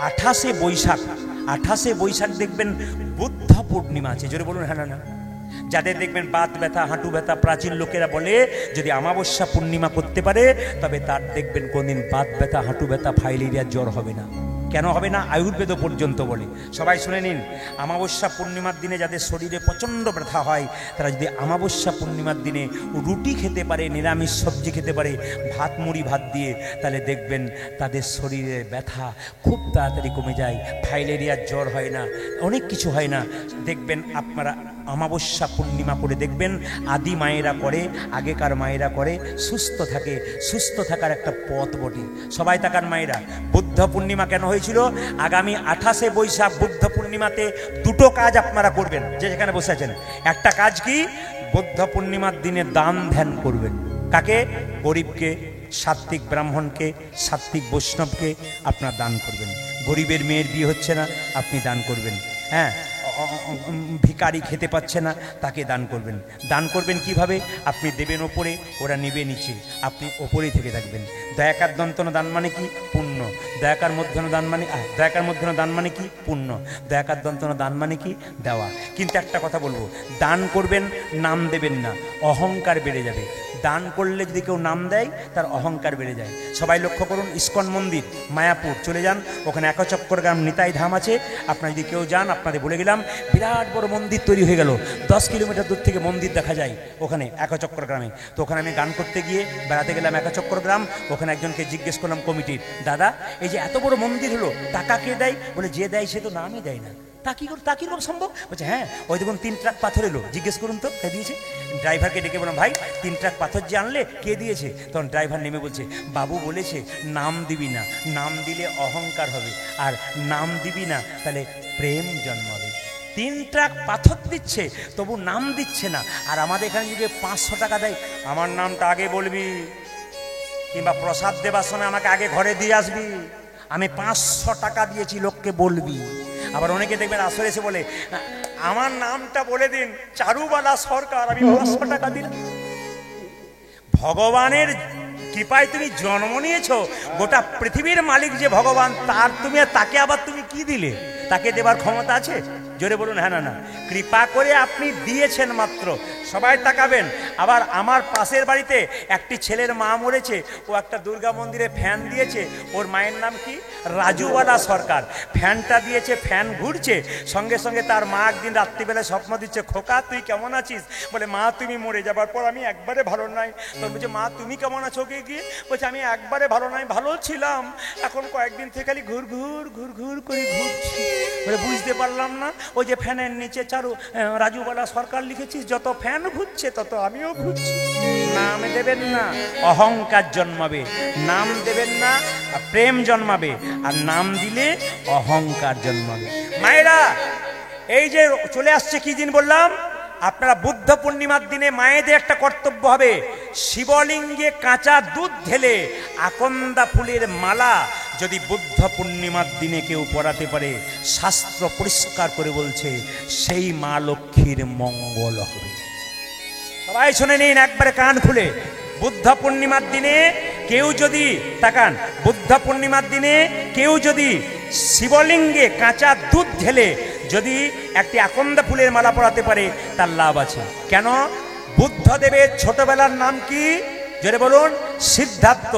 28শে বৈশাখ, 28শে বৈশাখ দেখবেন বুদ্ধ পূর্ণিমা আছে। জোরে বলুন হ্যাঁ না না। যাদের দেখবেন বাত ব্যথা, হাঁটু ব্যথা, প্রাচীন লোকেরা বলে যদি অমাবস্যা পূর্ণিমা করতে পারে তবে তার দেখবেন কোনদিন বাত ব্যথা, হাঁটু ব্যথা, ফাইলেরিয়া, জ্বর হবে না। কেন হবে না? আয়ুর্বেদ পর্যন্ত বলে। সবাই শুনে নিন, অমাবস্যা পূর্ণিমার দিনে যাদের শরীরে প্রচণ্ড ব্যথা হয় তারা যদি অমাবস্যা পূর্ণিমার দিনে রুটি খেতে পারে, নিরামিষ সবজি খেতে পারে, ভাত মুড়ি ভাত দিয়ে, তাহলে দেখবেন তাদের শরীরের ব্যথা খুব তাড়াতাড়ি কমে যায়, ফাইলেরিয়ার জ্বর হয় না, অনেক কিছু হয় না। দেখবেন আপনারা অমাবস্যা পূর্ণিমা করে দেখবেন আদি মায়েরা করে, আগেকার মায়েরা করে, সুস্থ থাকে। সুস্থ থাকার একটা পথ বটে। সবাই তাকান মায়েরা, বুদ্ধ পূর্ণিমা কেন হয়েছিল? আগামী 28শে বৈশাখ বুদ্ধ পূর্ণিমাতে দুটো কাজ আপনারা করবেন, যে যেখানে বসে আছেন। একটা কাজ কি? বুদ্ধ পূর্ণিমার দিনে দান ধ্যান করবেন। কাকে? গরিবকে, সাত্ত্বিক ব্রাহ্মণকে, সাত্ত্বিক বৈষ্ণবকে আপনার দান করবেন। গরিবের মেয়ের বিয়ে হচ্ছে না, আপনি দান করবেন। হ্যাঁ, ভিখারি খেতে পাচ্ছে না, তাকে দান করবেন। দান করবেন কিভাবে? আপনি দেবেন ওপরে, ওরা নেবে নিচে, আপনি ওপরেই থেকে থাকবেন। দয়াকার দন্তন দান মানে কি? পুণ্য। দয়াকার মধ্যন দান মানে দয়াকার মধ্যন দান মানে কি? পুণ্য। দয়াকার দন্তন দান মানে কি? দেওয়া। কিন্তু একটা কথা বলবো, দান করবেন, নাম দেবেন না, অহংকার বেড়ে যাবে। দান করলে যদি কেউ নাম দেয় তার অহংকার বেড়ে যায়। সবাই লক্ষ্য করুন, ইস্কন মন্দির মায়াপুর চলে যান, ওখানে একচক্কর গ্রাম নিতাই ধাম আছে। আপনারা যদি কেউ যান, আপনাদের বলে গেলাম, বিরাট বড় মন্দির তৈরি হয়ে গেল, 10 কিলোমিটার দূর থেকে মন্দির দেখা যায় ওখানে একচক্কর গ্রামে। তো ওখানে আমি গান করতে গিয়ে বেড়াতে গেলাম একচক্কর গ্রাম। ওখানে একজনকে জিজ্ঞেস করলাম কমিটির, দাদা এই যে এত বড় মন্দির হলো, টাকা কে দেয়? বলে যে দেয় সে তো নামই দেয় না। তা কীরকম সম্ভব? বলছে হ্যাঁ, ওই দেখুন 3 ট্রাক পাথর এলো, জিজ্ঞেস করুন তো কে দিয়েছে। ড্রাইভারকে ডেকে বললাম, ভাই 3 ট্রাক পাথর যে আনলে কে দিয়েছে? তখন ড্রাইভার নেমে বলছে, বাবু বলেছে নাম দিবি না, নাম দিলে অহংকার হবে, আর নাম দিবি না তাহলে প্রেম জন্মাবে। 3 ট্রাক পাথর দিচ্ছে তবু নাম দিচ্ছে না। আর আমাদের এখানে যদি 500 টাকা দেয়, আমার নামটা আগে বলবি, কিংবা প্রসাদ দেবার সময় আমাকে আগে ঘরে দিয়ে আসবি, আমি 500 টাকা দিয়েছি লোককে বলবি। আবার অনেকে দেখবেন আসরে এসে বলে, আমার নামটা বলে দিন, চারুবালা সরকার, আমি 500 টাকা দিলাম। ভগবানের কৃপায় তুমি জন্ম নিয়েছো, গোটা পৃথিবীর মালিক যে ভগবান, তার তুমি, তাকে আবার তুমি কি দিলে? তাকে দেবার ক্ষমতা আছে? জোরে বলুন হ্যাঁ না না। কৃপা করে আপনি দিয়েছেন মাত্র। সবাই তাকাবেন। আবার আমার পাশের বাড়িতে একটি ছেলের মা মরেছে, ও একটা দুর্গা মন্দিরে ফ্যান দিয়েছে। ওর মায়ের নাম কি? রাজুওয়ালা সরকার। ফ্যানটা দিয়েছে, ফ্যান ঘুরছে, সঙ্গে সঙ্গে তার মা একদিন রাত্রিবেলায় স্বপ্ন দিচ্ছে, খোকা তুই কেমন আছিস? বলে মা তুমি মরে যাবার পর আমি একবারে ভালো নাই। তখন বলছে মা তুমি কেমন আছো কে গিয়ে? বলছে আমি একবারে ভালো নাই, ভালো ছিলাম, এখন কয়েকদিন থেকে খালি ঘুর ঘুর ঘুর ঘুর করে ঘুরছি। বলে বুঝতে পারলাম না, ওই যে ফ্যানের নিচে রাজুওয়ালা সরকার লিখেছিস, যত ফ্যান ঘুরছে তত আমিও ঘুরছি। নাম দেবেন না, অহংকার জন্মাবে। নাম দেবেন না, প্রেম জন্মাবে। আর নাম দিলে অহংকার জন্মাবে। মায়েরা, এই যে চলে আসছে কি দিন বললাম, আপনারা বুদ্ধ পূর্ণিমার দিনে মায়েদের একটা কর্তব্য হবে, শিবলিঙ্গে কাঁচা দুধ ঢেলে আকন্দা ফুলের মালা যদি বুদ্ধ পূর্ণিমার দিনে কেউ পরাতে পারে, শাস্ত্র পরিষ্কার করে বলছে সেই মা লক্ষ্মীর মঙ্গল হবে। সবাই শুনে নিন একবারে কান খুলে। বুদ্ধ পূর্ণিমার দিনে কেউ যদি, তাকান, বুদ্ধ পূর্ণিমার দিনে কেউ যদি শিবলিঙ্গে কাঁচা দুধ ঢেলে যদি একটি আকন্দা ফুলের মালা পরাতে পারে, তার লাভ আছে। কেন? বুদ্ধদেবের ছোটবেলার নাম কি? জোরে বলুন। সিদ্ধার্থ।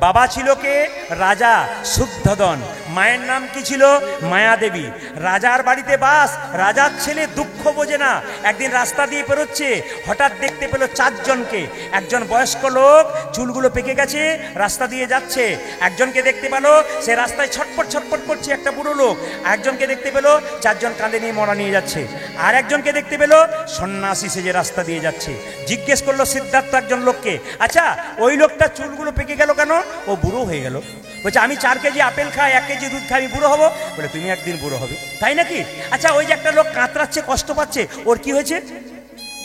বাবা ছিল কে? রাজা শুদ্ধোদন। মায়ের নাম কি ছিল? মায়াদেবী। রাজার বাড়িতে বাস, রাজার ছেলে দুঃখ বোঝে না। একদিন রাস্তা দিয়ে পেরোচ্ছে, হঠাৎ দেখতে পেল 4 জনকে। একজন বয়স্ক লোক, চুলগুলো পেকে গেছে, রাস্তা দিয়ে যাচ্ছে। একজনকে দেখতে পেল, সে রাস্তায় ছটপট ছটপট করছে, একটা বুড়ো লোক। একজনকে দেখতে পেল, 4 জন কাঁধে নিয়ে মরা নিয়ে যাচ্ছে। আর একজনকে দেখতে পেল, সন্ন্যাসী সেজে রাস্তা দিয়ে যাচ্ছে। জিজ্ঞেস করলো সিদ্ধার্থ একজন লোককে, আচ্ছা ওই লোকটা চুলগুলো পেকে গেল কেন? ও বুড়ো হয়ে গেল। বলছে আমি 4 কেজি আপেল খাই, 1 কেজি দুধ খাই, আমি বুড়ো হবো? বলে তুমি একদিন বুড়ো হবে, তাই নাকি? আচ্ছা ওই যে একটা লোক কাতরাচ্ছে, কষ্ট পাচ্ছে, ওর কি হয়েছে?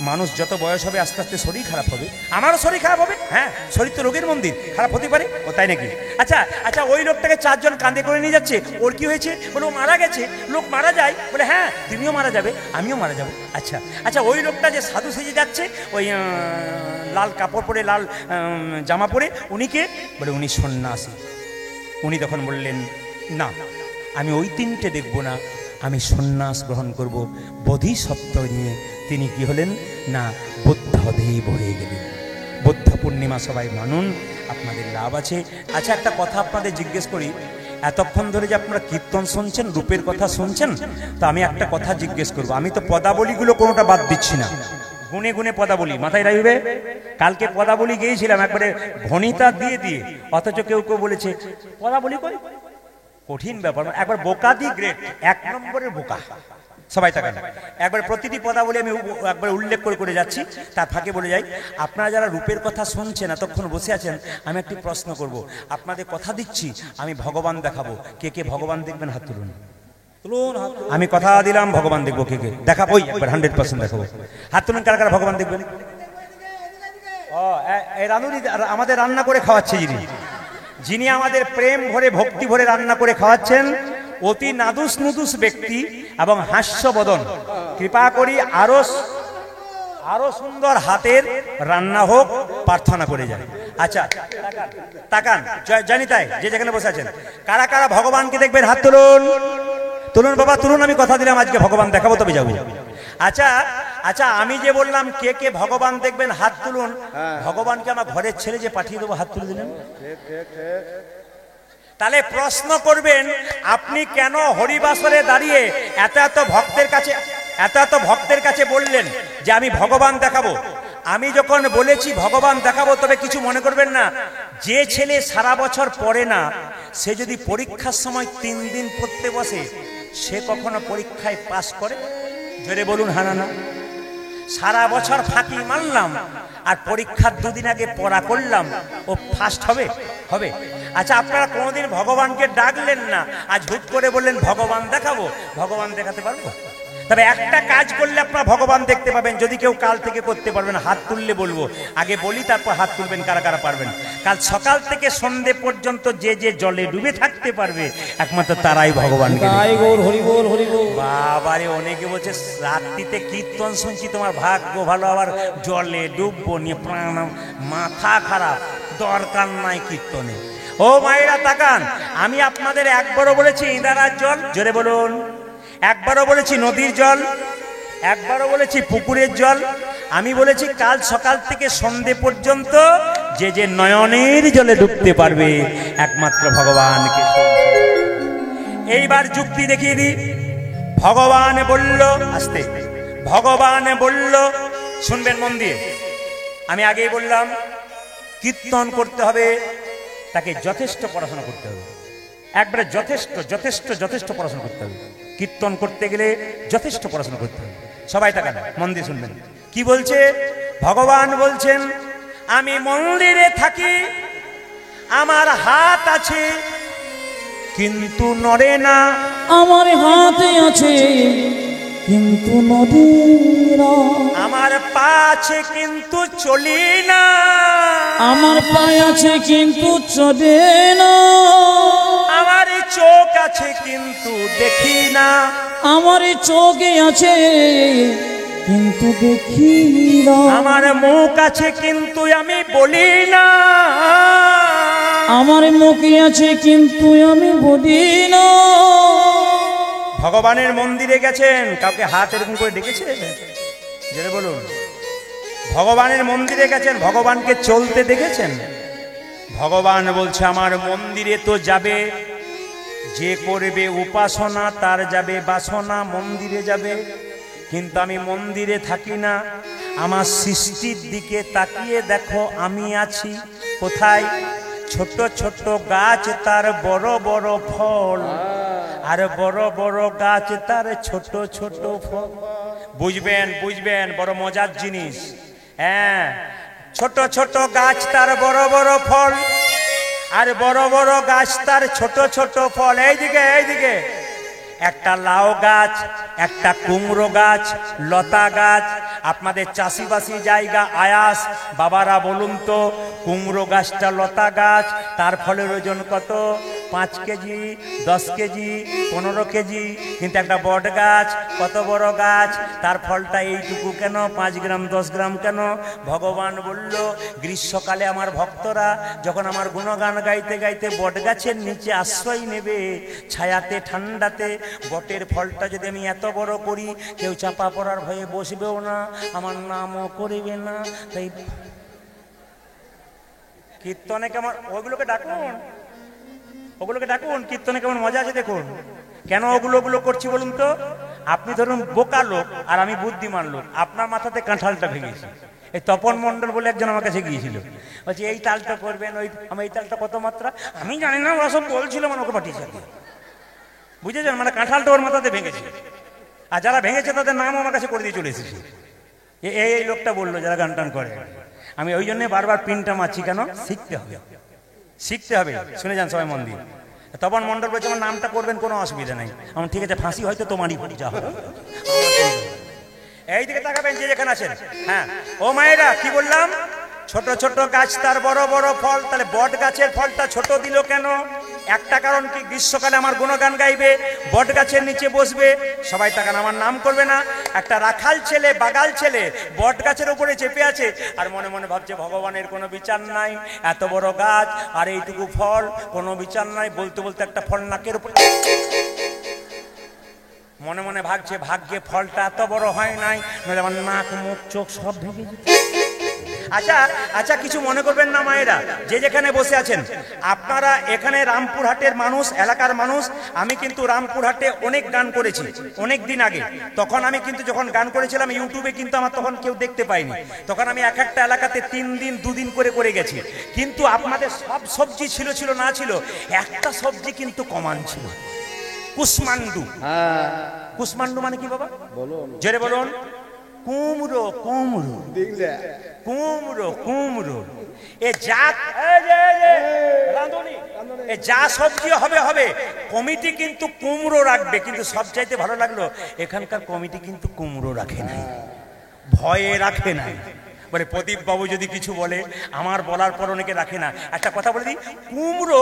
মানুষ যত বয়স হবে আস্তে আস্তে শরীর খারাপ হবে, আমারও শরীর খারাপ হবে। হ্যাঁ, শরীর তো রোগের মন্দির, খারাপ হতে পারে। ও তাই নাকি? আচ্ছা আচ্ছা ওই লোকটাকে 4 জন কাঁধে করে নিয়ে যাচ্ছে, ওর কি হয়েছে? বলে ও মারা গেছে। লোক মারা যায়? বলে হ্যাঁ, তুমিও মারা যাবে, আমিও মারা যাবো। আচ্ছা আচ্ছা ওই লোকটা যে সাধু সেজে যাচ্ছে, ওই লাল কাপড় পরে, লাল জামা পরে, উনি কে? বলে উনি সন্ন্যাসী। উনি তখন বললেন না, আমি ওই তিনটে দেখব না, আমি সন্ন্যাস গ্রহণ করব। বোধিসত্ত্ব নিয়ে তিনি কি হলেন না বুদ্ধদেব হয়ে গেলেন। বুদ্ধ পূর্ণিমা সবাই মানুন, আপনাদের লাভ আছে। আচ্ছা, একটা কথা আপনাদের জিজ্ঞেস করি, এতক্ষণ ধরে যে আপনারা কীর্তন শুনছেন, রূপের কথা শুনছেন, তো আমি একটা কথা জিজ্ঞেস করব। আমি তো পদাবলীগুলো কোনোটা বাদ দিচ্ছি না, গুনে গুনে পদাবলী মাথায় রাখবে। কালকে পদাবলী গিয়েছিলাম একবারে ঘনিতা দিয়ে দিয়ে, অথচ কেউ কেউ বলেছে পদাবলী কই, কঠিন ব্যাপার। একবার বোকা দি গ্রেট, 1 নম্বরের বোকা। সবাই তাকান, একবার প্রতিটি পদাবলী আমি একবার উল্লেখ করে করে যাচ্ছি, তার ফাঁকে বলে যাই, আপনারা যারা রূপের কথা শুনছেন, এতক্ষণ বসে আছেন, আমি একটি প্রশ্ন করব। আপনাদের কথা দিচ্ছি আমি ভগবান দেখাবো, কে কে ভগবান দেখবেন হাত তুলুন। আমি কথা দিলাম ভগবান দেখবো, কে কে দেখাবো, 100% দেখাবো। হাত তুলুন কারা কারা ভগবান দেখবেন। এই রাঁধুনি আমাদের রান্না করে খাওয়াচ্ছে, যিনি আমাদের প্রেম ভরে ভক্তি ভরে রান্না করে খাওয়াচ্ছেন, অতি নাদুস নুদুস ব্যক্তি এবং হাস্যবদন। কৃপা করি আরো সুন্দর হাতের রান্না হোক, প্রার্থনা করে যায়। আচ্ছা তাকান, জানি তাই যে যেখানে বসে আছেন, কারা কারা ভগবানকে দেখবেন হাত তুলুন। তুলুন বাবা তুলুন, আমি কথা দিলাম আজকে ভগবান দেখাবো, তবে যাবো। আচ্ছা আচ্ছা, আমি যে বললাম কে কে ভগবান দেখবেন হাত তুলুন, ভগবানকে আমার ঘরের ছেলে যে পাঠিয়ে দেবো, হাত তুলে দিলেন। তাহলে প্রশ্ন করবেন, আপনি কেন হরিবাসরে দাঁড়িয়ে এত ভক্তের কাছে বললেন যে আমি ভগবান দেখাবো। আমি যখন বলেছি ভগবান দেখাবো, তবে কিছু মনে করবেন না। যে ছেলে সারা বছর পড়ে না, সে যদি পরীক্ষার সময় 3 দিন পড়তে বসে, সে কখনো পরীক্ষায় পাস করে? জোরে বলুন হ্যাঁ না। সারা বছর ফাঁকি মারলাম আর পরীক্ষার 2 দিন আগে পড়া করলাম, ও ফার্স্ট হবে? হবে? আচ্ছা, আপনারা কোনোদিন ভগবানকে ডাকলেন না, আজ হুট করে বললেন ভগবান দেখাবো, ভগবান দেখাতে পারবো? তবে একটা কাজ করলে আপনারা ভগবান দেখতে পাবেন, যদি কেউ কাল থেকে করতে পারবেন হাত তুললে বলবো। আগে বলি, তারপর হাত তুলবেন কারা কারা পারবেন। কাল সকাল থেকে সন্ধে পর্যন্ত যে যে জলে ডুবে থাকতে পারবে, একমাত্র তারাই ভগবানকে। বাবারে, অনেকে বলছে রাত্রিতে কীর্তন শুনছি, তোমার ভাগ্য ভালো, আবার জলে ডুববো নিয়ে প্রাণ, মাথা খারাপ, দরকার নাই কীর্তনে। ও মায়েরা তাকান, আমি আপনাদের একবারও বলেছি ইঁদারার জল, জোরে বলুন, একবারও বলেছি নদীর জল, একবারও বলেছি পুকুরের জল। আমি বলেছি কাল সকাল থেকে সন্ধে পর্যন্ত যে যে নয়নের জলে ডুবতে পারবে, একমাত্র ভগবানকে। এইবার যুক্তি দেখিয়ে দিই। ভগবান বলল, আসতে, ভগবান বলল, শুনবেন মন দিয়ে। আমি আগেই বললাম, কীর্তন করতে হবে, তাকে যথেষ্ট পড়াশোনা করতে হবে, একবারে যথেষ্ট যথেষ্ট যথেষ্ট পড়াশোনা করতে হবে। কীর্তন করতে গেলে যথেষ্ট পড়াশোনা করতে হবে। সবাই তাকান, মন দিয়ে শুনবেন কি বলছে। ভগবান বলছেন, আমি মন্দিরে থাকি, আমার হাত আছে কিন্তু নড়ে না, আমার হাতে আছে কিন্তু নড়ে না, আমার পা আছে কিন্তু চলি না, আমার পায়ে আছে কিন্তু চলে না, আমার চোখ আছে কিন্তু দেখি না, আমার চোখে আছে কিন্তু দেখি না, আমার মুখ আছে কিন্তু আমি বলি না, আমার মুখে আছে কিন্তু আমি বলি না। ভগবানের মন্দিরে গেছেন, কাউকে হাত এরকম করে ডেকেছে? জেনে বলুন। ভগবানের মন্দিরে গেছেন, ভগবানকে চলতে দেখেছেন? ভগবান বলছে, আমার মন্দিরে তো যাবে যে করবে উপাসনা, তার যাবে বাসনা, মন্দিরে যাবে। কিন্তু আমি মন্দিরে থাকি না, আমার সৃষ্টির দিকে তাকিয়ে দেখো, আমি আছি কোথায়? ছোট ছোট গাছ তার বড় বড় ফল, আর বড় বড় গাছ তার ছোট ছোট ফল। বুঝবেন বুঝবেন, বড় মজার জিনিস। হ্যাঁ, ছোট ছোট গাছ তার বড় বড় ফল, আর বড় বড় গাছ তার ছোট ছোট ফল। এইদিকে এইদিকে, একটা লাউ গাছ, একটা কুমড়ো গাছ, লতা গাছ। আপনাদের চাষিবাসী জায়গা আয়াস, বাবারা বলুন তো, কুমড়ো গাছটা লতা গাছ, তার ফলের ওজন কত? 5 কেজি, 10 কেজি, 15 কেজি, কিন্তু একটা বট গাছ কত বড় গাছ, তার ফলটা এইটুকু কেন, 5 গ্রাম 10 গ্রাম কেন? ভগবান বলল, গ্রীষ্মকালে আমার ভক্তরা যখন আমার গুণগান গাইতে গাইতে বট গাছের নিচে আশ্রয় নেবে, ছায়াতে ঠান্ডাতে, বটের ফলটা যদি আমি এত বড় করি, কেউ চাপা পড়ার ভয়ে বসবেও না, আমার নামও করবে না। তাই কীর্তনে কেমন, ওগুলোকে ডাকুন, কীর্তনে কেমন মজা আছে দেখুন। কেন ওগুলো করছি বলুন তো? আপনি ধরুন বোকা লোক আর আমি বুদ্ধিমান লোক, আপনার মাথাতে কাঁঠালটা ভেঙেছি। এই তপন মণ্ডল বলে একজন আমার কাছে গিয়েছিল, বলছে এই তালটা করবেন, আমি এই তালটা কত মাত্রা আমি জানি না, ওরা সব বলছিল, মানে ওকে পাঠিয়েছে। বুঝেছেন, মানে কাঁঠালটা ওর মাথাতে ভেঙেছে, আর যারা ভেঙেছে তাদের নাম আমার কাছে করে দিয়ে চলে এসেছে। এই লোকটা বললো যারা গান টান করে। আমি ওই জন্য বারবার পিনটা মারছি, কেন? শিখতে হবে। শুনে যান সবাই মন দিয়ে। তপন মণ্ডল বলছে আমার নামটা করবেন, কোনো অসুবিধা নাই। আমার ঠিক আছে, ফাঁসি হয়তো তোমারই যা হবে। এই দিকে তাকাবেন যে যেখানে আছেন। হ্যাঁ, ও মায়েরা, কি বললাম? ছোট ছোট গাছ তার বড় বড় ফল। তাহলে বট গাছের ফলটা ছোট দিল কেন? একটা কারণ কি, গ্রীষ্মকালে আমার গুণগান গাইবে, বট গাছের নিচে বসবে, সবাই তাকান, আমার নাম করবে না। একটা রাখাল ছেলে, বাগাল ছেলে বট গাছের উপরে চেপে আছে, আর মনে মনে ভাবছে ভগবানের কোনো বিচার নাই, এত বড় গাছ আর এইটুকু ফল, কোনো বিচার নাই। বলতে বলতে একটা ফল নাকের উপরে, মনে মনে ভাবছে ভাগ্যে ফলটা এত বড় হয় নাই, নইলে আমার নাক মুখ চোখ সব ভেঙে যেত। আচ্ছা, কিছু মনে করবেন না মায়েরা, যে যেখানে বসে আছেন। আপনারা এখানে রামপুরহাটের মানুষ, এলাকার মানুষ। আমি কিন্তু রামপুরহাটে অনেক গান করেছি অনেক দিন আগে। তখন আমি কিন্তু যখন গান করেছিলাম ইউটিউবে কিন্তু আমার তখন কেউ দেখতে পায়নি। তখন আমি এক একটা এলাকাতে 3 দিন 2 দিন করে গেছি। কিন্তু আপনাদের সব সবজি ছিল না ছিল, একটা সবজি কিন্তু কমান ছিল, কুষ্মান্ডু। কুষ্মান্ডু মানে কি বাবা? জোরে বলুন। কুমড়ো। এ যা সবজি হবে, কমিটি কিন্তু কুমড়ো রাখবে। কিন্তু সবচাইতে ভালো লাগলো, এখানকার কমিটি কিন্তু কুমড়ো রাখে নাই, ভয়ে রাখে নাই। বলে প্রদীপ বাবু যদি কিছু বলে, আমার বলার পর অনেকে রাখে না। একটা কথা বলে দিই, কুমড়ো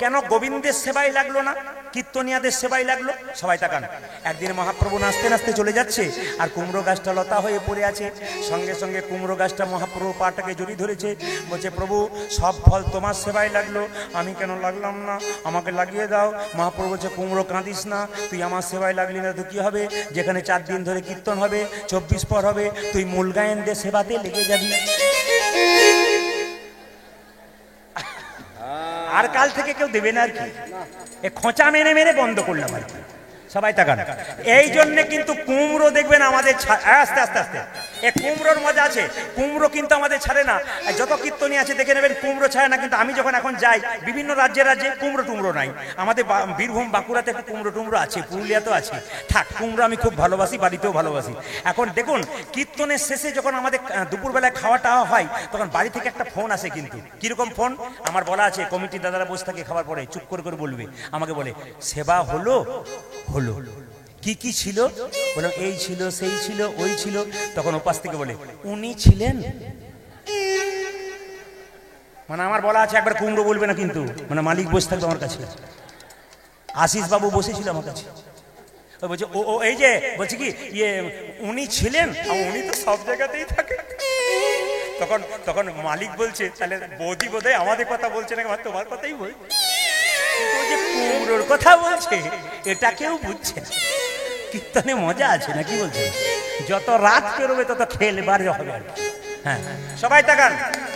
কেন গোবিন্দের সেবায় লাগলো না, কীর্তনিয়াদের সেবায় লাগলো? সবাই তাকান। একদিন মহাপ্রভু নাচতে নাচতে চলে যাচ্ছে, আর কুমড়ো গাছটা লতা হয়ে পড়ে আছে। সঙ্গে সঙ্গে কুমড়ো গাছটা মহাপ্রভু পাটাকে জড়িয়ে ধরেছে, বলছে প্রভু সব ফল তোমার সেবায় লাগলো, আমি কেন লাগলাম না, আমাকে লাগিয়ে দাও। মহাপ্রভু বলছে কুমড়ো কাঁদিস না, তুই আমার সেবায় লাগলি না তো কি হবে? যেখানে 4 দিন ধরে কীর্তন হবে, 24 পর হবে, তুই মূল গায়েনদের সেবাতে লেগে যাবি। আর কাল থেকে কেউ দেবে না আর কি, এ খোঁচা মেরে বন্ধ করলাম আর কি। সবাই তাকান। এই জন্য কিন্তু কুমড়ো দেখবেন আমাদের আস্তে এ কুমড়োর মজা আছে। কুমড়ো কিন্তু আমাদের ছাড়ে না, যত কীর্তনী আছে দেখে নেবেন কুমড়ো ছাড়ে না। কিন্তু আমি যখন এখন যাই বিভিন্ন রাজ্যে কুমড়ো নাই। আমাদের বীরভূম বাঁকুড়াতে কুমড়ো আছে, পুরুলিয়াতেও আছে। থাক, কুমড়ো আমি খুব ভালোবাসি, বাড়িতেও ভালোবাসি। এখন দেখুন কীর্তনের শেষে যখন আমাদের দুপুরবেলায় খাওয়াটা হয়, তখন বাড়ি থেকে একটা ফোন আসে। কিন্তু কিরকম ফোন? আমার বলা আছে, কমিটির দাদারা বসে থাকে খাবার পরে, চুপ করে বলবে, আমাকে বলে সেবা হলো। কি ছিল? বললাম এই ছিল, সেই ছিল, ওই ছিল। তখন উপাস থেকে বলে উনি ছিলেন। মানে আমার বলা আছে একবার কুমড়ো বলবে না, কিন্তু মানে মালিক বসে থাকবে আমার কাছে। আশিস বাবু বসেছিল আমার কাছে, বলছে ও এই যে বলছি কি উনি ছিলেন, উনি তো সব জায়গাতেই থাকে। তখন মালিক বলছে তাহলে বৌদি বোধহয় আমাদের কথা বলছে না, তোমার কথাই বলছে। কিন্তু যে কুমড়োর কথা বলছে এটা কেউ বুঝছে না। কীর্তনে মজা আছে না, কি বলছে? যত রাত পেরোবে তত খেলবার হবে। হ্যাঁ, সবাই তাকান।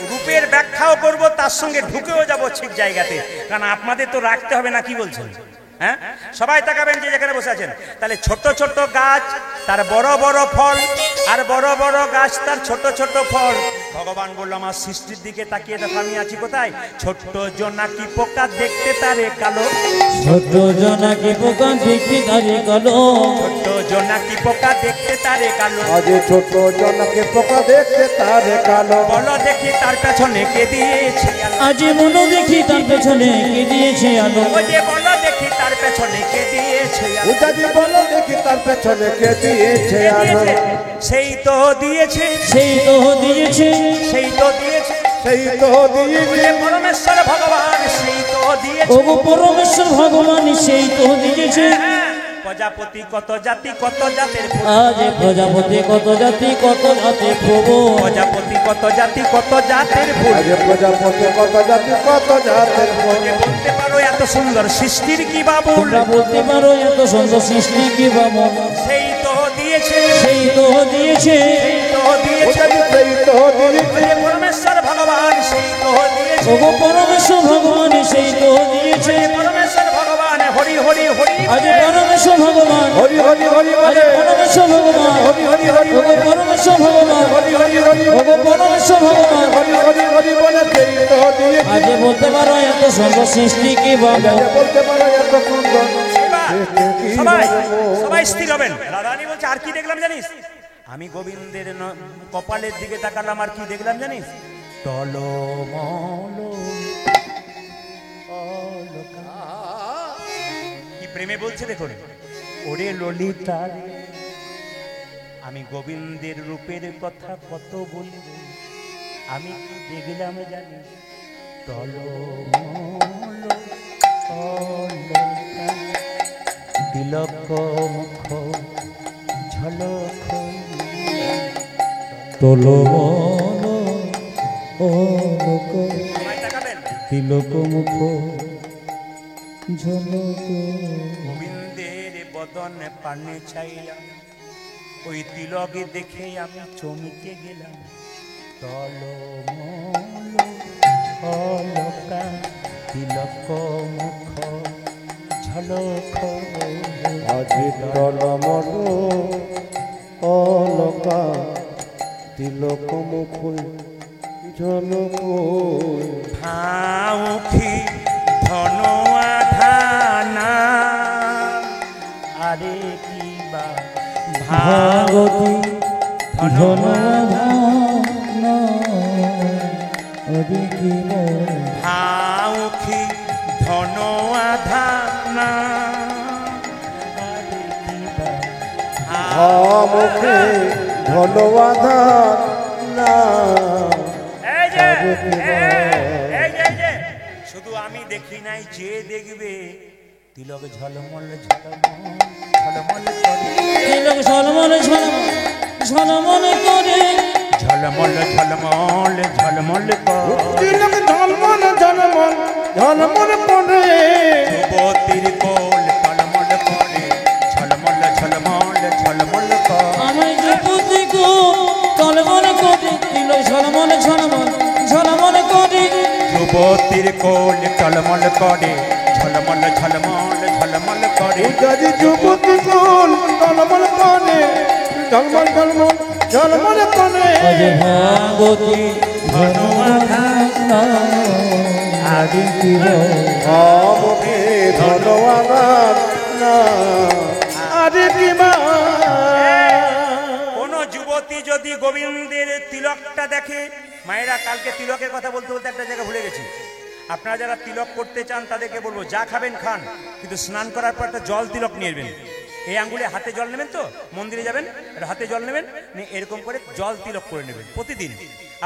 রূপের ব্যাখ্যাও করব, তার সঙ্গে ঢুকেও যাব ঠিক জায়গাতে, কারণ আপনাদের তো রাখতে হবে না, কি বলছেন? হ্যাঁ, সবাই তাকাবেন যে যেখানে বসে আছেন। তাহলে ছোট ছোট গাছ তার বড় বড় ফল, আর বড় বড় গাছ তার ছোট ছোট ফল। ভগবান বলল আমার সৃষ্টির দিকে তাকিয়ে দেখো আমি আছি কোথায়। ছোট্ট জোনাকি পোকা দেখতে তারে কালো, ছোট্ট জোনাকি পোকা দেখতে তারে কালো, ছোট্ট জোনাকি পোকা দেখতে তারে কালো, আজ ছোট জোনাকি পোকা দেখতে তারে কালো। বলো দেখি তার পেছনে কে দিয়েছে আলো, আজ মনো দেখি তার পেছনে কে দিয়েছে আলো, ও যে বলো দেখি তার পেছনে কে দিয়েছে আলো, উজাজি বলো দেখি তার পেছনে কে দিয়েছে আলো। সেই তো দিয়েছে, সেই তো দিয়েছে, সেই তো দিয়েছে, সেই তো দিয়েছে পরমেশ্বর ভগবান সেই তো দিয়েছে। দিয়েছে? ওগো পরমেশ্বর ভগবান সেই তো দিয়েছে। প্রজাপতি কত জাতি কত জাতের প্রভু। আজ প্রজাপতি কত জাতি কত জাতের প্রভু। প্রজাপতি কত জাতি কত জাতের প্রভু। আজ প্রজাপতি কত জাতি কত জাতের যে বলতে পারো এত সুন্দর সৃষ্টির কি বাবুল। তোমরা বলতে পারো এত সুন্দর সৃষ্টি কি বাবু। সেই তো দিয়েছে সেই তো দিয়েছে। সেই তো দিয়েছে সেই তো দিয়েছে। যে পরমেশ্বর ভগবান সেই তো দিয়েছে। ওগো পরমেশ্বর ভগবান সেই তো দিয়েছে। যে পরমেশ্বর ভগবান হরি হরি হরি আজ পরমেশ্বর ভগবান হরি হরি হরি আজ বলে পরমেশ্বর ভগবান হরি হরি হরি ওগো পরমেশ্বর ভগবান হরি হরি হরি ওগো পরমেশ্বর ভগবান হরি হরি হরি বলে সেই তো দিয়েছে। আজ বলতে পারো এত সুন্দর সৃষ্টি কি বাবু। আজ বলতে পারো এত সুন্দর এবার সৃষ্টি কি সবাই বাবু। সবাই স্থির হবেন। রাধারানী বলছে আর কি দেখলাম জানিস? আমি গোবিন্দের কপালের দিকে তাকালাম আর কি দেখলাম জানিস? টলমল অলকা। কি প্রেমে বলছে দেখুন। ওরে ললিতা রে, আমি গোবিন্দের রূপের কথা কত বলি, আমি কি দেখলাম জানিস? টলমল অলকা, তিলক মুখ ঝলক। টলমল অলক আমায় তাকাবেন। তিলক মুখ ঝলক। গোবিন্দের বদন পানে চাইলাম, ওই তিলকে দেখে আমি চমকে গেলাম। টলমল অলকা, তিলক মুখ ঝলক। আজি টলমল অলকা তিলক মুখ ঝলক। ভাউখি ধন আধানা, আরে কি বা ভাগবতী ধন ভাউখি ধন আধানা, আরে কি বা মুখে ধন্যবাদ না। এই যে, এই যে, শুধু আমি দেখি নাই, যে দেখবে তিলক ঝলমল ঝলমল ঝলমল করে। তিলক ঝলমল ঝলমল ঝলমল করে। ঝলমল ঝলমল ঝলমল করে। তিলক ঝলমল ঝলমল ঝলমল করে। যুবতীর কোল টলমল করে। ঝলমল ঝলমল ঝলমল করে। আমায় যুবতী গো টলমল করে। তিলক ঝলমল ঝলমল ঝলমল করে। যুবতীর কোল টলমল করে। ঝলমল ঝলমল ঝলমল করে। যদি যুবতী কোল টলমল করে। ঝলমল ঝলমল ঝলমল করে। আজ ভাগবতী ধন আদি কিব। মুখে ধন্যবাদ না। আরে কি মা কোন যুবতী যদি গোবিন্দের তিলকটা দেখে, মায়েরা কালকে তিলকের কথা বলতে বলতে একটা জায়গা ভুলে গেছি। আপনারা যারা তিলক করতে চান তাদেরকে বলবো, যা খাবেন খান, কিন্তু স্নান করার পর একটা জল তিলক নিয়ে নেবেন। এই আঙ্গুলে হাতে জল নেবেন, তো মন্দিরে যাবেন হাতে জল নেবেন, এরকম করে জল তিলক করে নেবেন প্রতিদিন।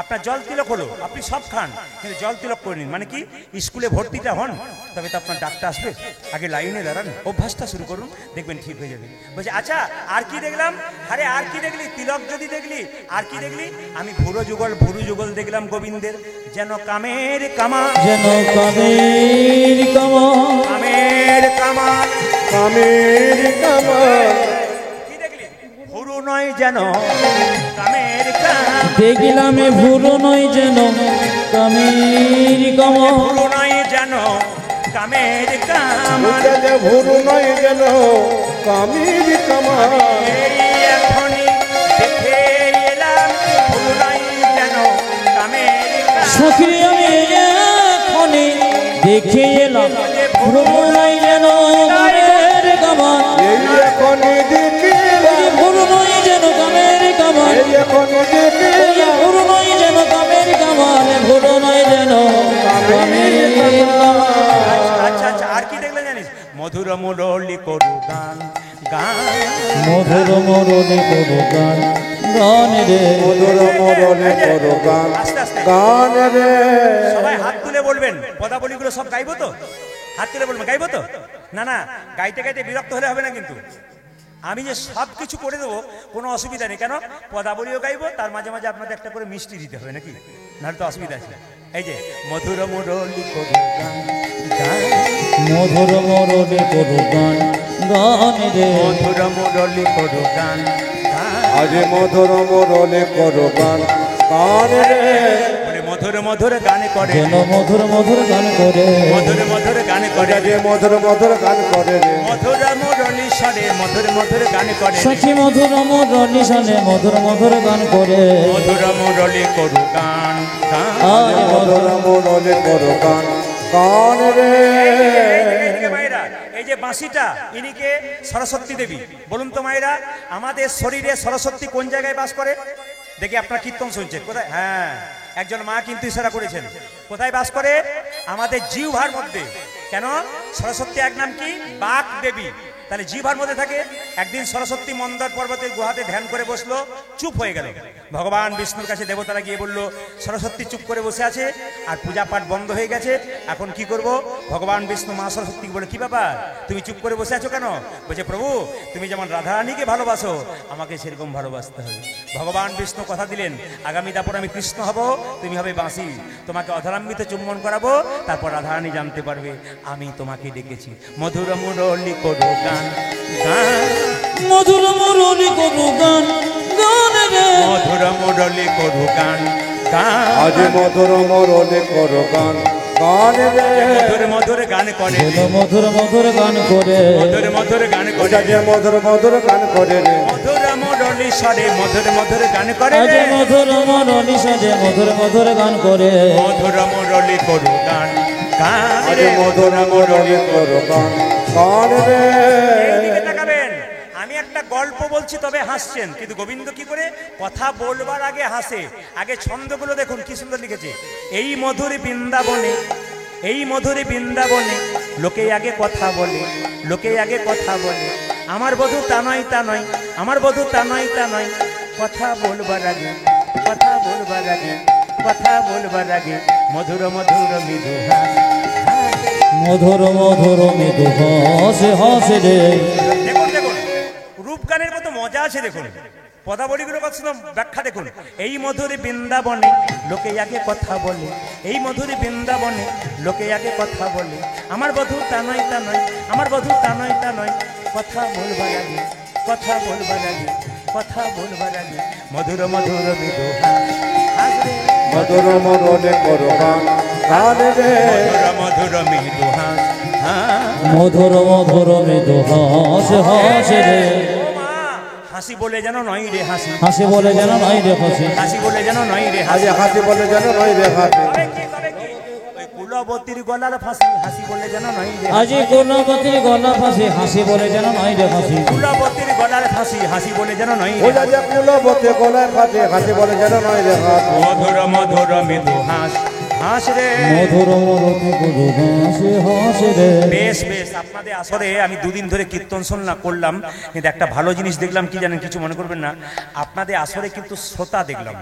আপনার জল তিলক হলো, আপনি সব খান কিন্তু জল তিলক করে নিন। মানে কি, স্কুলে ভর্তিটা হন, তবে তো আপনার ডাক্তার আসবে, আগে লাইনে দাঁড়ান, অভ্যাসটা শুরু করুন, দেখবেন ঠিক হয়ে যাবে। বলছে আচ্ছা আর কি দেখলাম? আরে আর কি দেখলি? তিলক যদি দেখলি, আর কি দেখলি? আমি ভুরু যুগল দেখলাম গোবিন্দের, যেন কামের কামাল, যেন কামের কামাল। কামের কামাল, কামের কামাল। কি দেখলি? ভুরু নয় যেন কামের কামাল। দেখিলাম ভুলো নয় যেন কামের কামাল। ভুরু নয় যেন কামের কামাল। ভুরু নয় যেন কামের কামাল। এই এখনই দেখে এলাম, ভুরু নয় যেন কামের কামাল। সখী আমি এখনই দেখে এলাম ভুলো নয় যেন কামের কামাল। এই এখনই দেখে ভুলো নয় যেন কামের কামাল। এই এখনই দেখে ভুলো নয় যেন কামের কামাল। ভুলো নয় যেন কামের কামাল। আচ্ছা আচ্ছা আর কি দেখলে জানিস? মধুর মুরলি করু গান গান। মধুর মরণে করো গান গান রে। মধুর মরণে করো গান আস্তে আস্তে গান রে। সবাই হাত তুলে বলবেন, পদাবলীগুলো সব গাইবো তো? হাত তুলে বলবেন গাইবো তো? না না, গাইতে গাইতে বিরক্ত হলে হবে না কিন্তু। আমি যে সব কিছু করে দেবো কোনো অসুবিধা নেই। কেন? পদাবলীও গাইবো, তার মাঝে মাঝে আপনাদের একটা করে মিষ্টি দিতে হবে নাকি, নাহলে তো অসুবিধা আছে। এই যে মধুর মুরলি করু গান, মধুর মুরলি করু গান, গান রে মধুর মুরলি করু গান, আজ মধুর মুরলি করু গান, গান রে মধুর মধুর গান করে, যেন মধুর মধুর গান করে, মধুর মধুর গান করে, যে মধুর মধুর গান করে রে মধুর মুরলি স্বরে মধুর মধুর গান করে, সখী মধুর মুরলি সনে মধুর মধুর গান করে, মধুর মুরলি করু গান, আজ মধুর মুরলি করু গান, গান রে। এইদিকে মায়েরা, এই যে বাঁশিটা ইনিকে সরস্বতী দেবী। বলুন তো মায়েরা, আমাদের শরীরে সরস্বতী কোন জায়গায় বাস করে? দেখি আপনার কীর্তন শুনছেন কোথায়? হ্যাঁ, একজন মা কিন্তু ইশারা করেছেন। কোথায় বাস করে? আমাদের জিহ্বার মধ্যে। কেন? সরস্বতী এক নাম কি? বাক দেবী। তাহলে জিহ্বার মধ্যে থাকে। একদিন সরস্বতী মন্দর পর্বতের গুহাতে ধ্যান করে বসলো, চুপ হয়ে গেল। ভগবান বিষ্ণুর কাছে দেবতারা গিয়ে বলল, সরস্বতী চুপ করে বসে আছে আর পূজা পাঠ বন্ধ হয়ে গেছে, এখন কি করব? ভগবান বিষ্ণু মা সরস্বতী বলে, কি ব্যাপার, তুমি চুপ করে বসে আছো কেন? বলছে, প্রভু তুমি যেমন রাধারানীকে ভালোবাসো, আমাকে সেরকম ভালোবাসতে হবে। ভগবান বিষ্ণু কথা দিলেন, আগামী দাপর আমি কৃষ্ণ হব, তুমি হবে বাঁশি, তোমাকে অধরামৃত চুম্বন করাবো, তারপর রাধারানী জানতে পারবে আমি তোমাকে ডেকেছি। মধুর মুরলি করো গান, গান মধুর মুরলি করু গান, গান রে মধুর মুরলি করু গান, গান আজ মধুর মুরলি করু গান, গান রে মধুর মধুর গান করে, যেন মধুর মধুর গান করে, মধুর মধুর গান করে, যে মধুর মধুর গান করে রে মধুর মুরলি স্বরে মধুর মধুর গান করে, আজ মধুর মুরলি সনে মধুর মধুর গান করে, মধুর মুরলি করু গান, গান আজ রে মধুর মুরলি করু গান, গান রে। এইদিকে তাকাবেন, আমি একটা গল্প বলছি তবে হাসছেন, কিন্তু গোবিন্দ কি করে কথা বলবার আগে হাসে। আগে ছন্দগুলো দেখুন কি সুন্দর লিখেছে। এই মধুর বৃন্দাবনে, এই মধুর বৃন্দাবনে লোকে আগে কথা বলে, লোকে আগে কথা বলে, আমার বধূ তা নয় তা নয়, আমার বধূ তা নয় তা নয়, কথা বলবার আগে, কথা বলবার আগে, কথা বলবার আগে মধুর মধুর মৃদু হাস, মধুর মধুর মৃদু হাসে হাসে রে। দেখুন দেখুন, রূপগানের কত মজা আছে দেখুন, পদাবলীগুলোর কথা ব্যাখ্যা দেখুন। এই মধুর বৃন্দাবনে লোকে আগে কথা বলে, এই মধুর বৃন্দাবনে লোকে আগে কথা বলে, আমার বধূ তা নয় তা নয়, আমার বধূ তা নয় তা নয়, কথা বলবার আগে, কথা বলবার আগে, কথা বলবার আগে মধুর মধুর মৃদু হাস রে, মধুর মুরলি করু গান, গান রে মধুর মধুর মৃদু হাস, মধুর মধুর মৃদু হাসে হাসে রে। ও মা, হাসি বলে যেন নয় রে হাসি, হাসি বলে যেন নাই রে হাসি, হাসি বলে যেন নয় রে আজ হাসি। হাসি বলে যেন নয় রে হাসি, তবে কি, তবে কি? ওই কুলবতীর গলার ফাঁসি, হাসি বলে যেন নয় রে হাসি। আজি গুণবতীর গলা ফাঁসি, হাসি বলে যেন নাই রে হাসি, কুলবতীর গলার ফাঁসি, হাসি বলে যেন নয় রে ওই যে কুলবতী গলায় ফাঁসি, হাসি বলে যেন নয় রে হাসি, মধুর মধুর মৃদু হাস, হাস রে। মধুর মরতে গুরু হাসে হাসে রে। বেশ বেশ, আপনাদের আসরে আমি দুদিন ধরে কীর্তন শুনলাম করলাম, কিন্তু একটা ভালো জিনিস দেখলাম, কি জানেন, কিছু মনে করবেন না, আপনাদের আসরে কিন্তু শ্রোতা দেখলাম।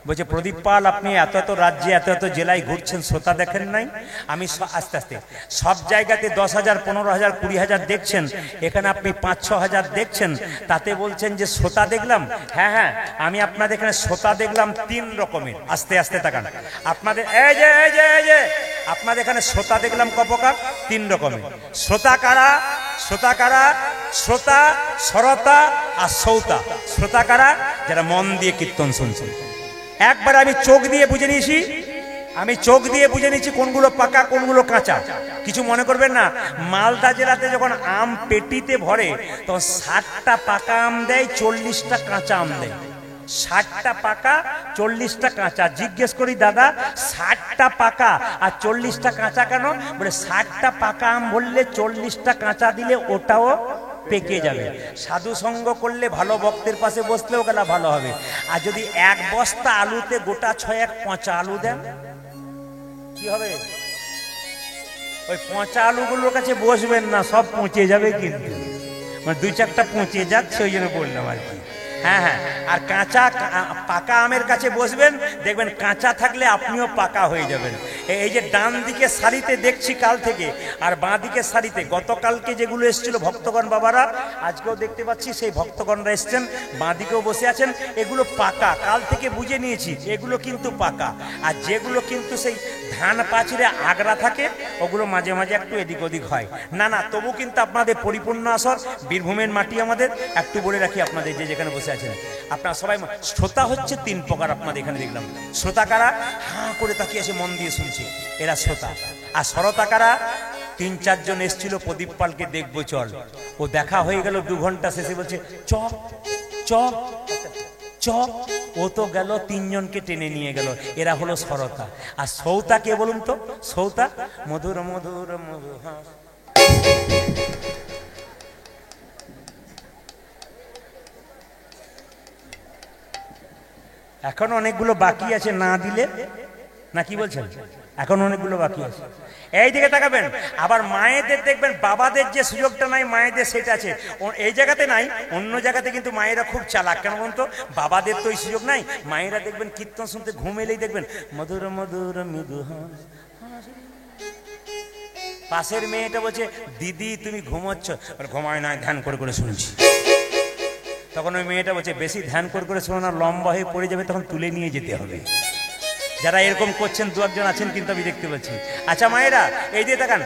বলছে প্রদীপ পাল আপনি এত এত রাজ্যে এত এত জেলায় ঘুরছেন, শ্রোতা দেখেন নাই? আমি আস্তে আস্তে সব জায়গাতে 10,000 15,000 20,000 দেখছেন, এখানে আপনি 5-6 হাজার দেখছেন, তাতে বলছেন যে শ্রোতা দেখলাম। হ্যাঁ হ্যাঁ, আমি আপনাদের এখানে শ্রোতা দেখলাম 3 রকমের। আস্তে আস্তে তাকান আপনাদের, এই যে এই যে এই যে আপনাদের এখানে শ্রোতা দেখলাম ক প্রকার? 3 রকমের। শ্রোতা কারা? শ্রোতা কারা? শ্রোতা, শ্রোতা আর শ্রৌতা। শ্রোতা কারা? যারা মন দিয়ে কীর্তন শুনছেন। একবার আমি চোখ দিয়ে বুঝে নিয়েছি, আমি চোখ দিয়ে বুঝে নিয়েছি কোনগুলো পাকা কোনগুলো কাঁচা। কিছু মনে করবেন না, মালদা জেলাতে যখন আম পেটিতে ভরে তখন 60টা পাকা আম দেয়, 40টা কাঁচা আম দেয়। 60টা পাকা 40টা কাঁচা। জিজ্ঞেস করি দাদা 60টা পাকা আর 40টা কাঁচা কেন? বলে 60টা পাকা আম বললে 40টা কাঁচা দিলে ওটাও পেকে যাবে। সাধু সঙ্গ করলে ভালো ভক্তের পাশে বসলেও গেলা ভালো হবে। আর যদি 1 বস্তা আলুতে গোটা 6 পচা আলু দেন কি হবে? ওই পচা আলুগুলোর কাছে বসবেন না, সব পচে যাবে, কিন্তু মানে 2-4টা পচে যাচ্ছে, ওই জন্য বললাম আর কি। হ্যাঁ হ্যাঁ, আর কাঁচা পাকা আমের কাছে বসবেন, দেখবেন কাঁচা থাকলে আপনিও পাকা হয়ে যাবেন। এই যে ডান দিকে সারিতে দেখছি কাল থেকে, আর বাঁ দিকের সারিতে গতকালকে যেগুলো এসেছিল ভক্তগণ বাবারা, আজকেও দেখতে পাচ্ছি সেই ভক্তগণরা এসছেন, বাঁ দিকেও বসে আছেন। এগুলো পাকা, কাল থেকে বুঝে নিয়েছি এগুলো কিন্তু পাকা। আর যেগুলো কিন্তু সেই ধান পাচিরে আগড়া থাকে ওগুলো মাঝে মাঝে একটু এদিক ওদিক হয়। না না, তবু কিন্তু আপনাদের পরিপূর্ণ আসর, বীরভূমের মাটি আমাদের। একটু বলে রাখি আপনাদের, যে যেখানে বসে আছেন আপনারা সবাই, শ্রোতা হচ্ছে 3 প্রকার আপনাদের এখানে দেখলাম। শ্রোতাকারা হাঁ করে তাকিয়ে এসে মন দিয়ে শুনছে, এরা শ্রোতা। আর শ্রোতাকারা 3-4 জন এসেছিল প্রদীপ পালকে দেখবো চল, ও দেখা হয়ে গেল 2 ঘন্টা, শেষে বলছে চ চ চ, ও তো গেল 3 জনকে টেনে নিয়ে গেল। এরা হলো শ্রোতা। আর শ্রোতা কে বলুন তো? শ্রোতা মধুর মধুর মধুর। এখন অনেকগুলো বাকি আছে না দিলে, না কি বলছেন? এখন অনেকগুলো বাকি আছে। এই দিকে তাকাবেন। আবার মায়েদের দেখবেন, বাবাদের যে সুযোগটা নাই মায়েদের সেটা আছে। এই জায়গাতে নাই, অন্য জায়গাতে কিন্তু মায়েরা খুব চালাক। কেন বলুন তো? বাবাদের তো এই সুযোগ নাই। মায়েরা দেখবেন কীর্তন শুনতে ঘুম এলেই দেখবেন মধুর মধুর মৃদু। পাশের মেয়েটা বলছে দিদি তুমি ঘুমোচ্ছ, ঘুমায় না, ধ্যান করে করে শুনছি। তখন ওই মেয়েটা বলছে বেশি ধ্যান করে শোনো না, লম্বা হয়ে পড়ে যাবে, তখন তুলে নিয়ে যেতে হবে। যারা এরকম করছেন 2-1 আছেন কিন্তু আমি দেখতে পাচ্ছি। আচ্ছা মায়েরা, এই দিয়ে দেখান,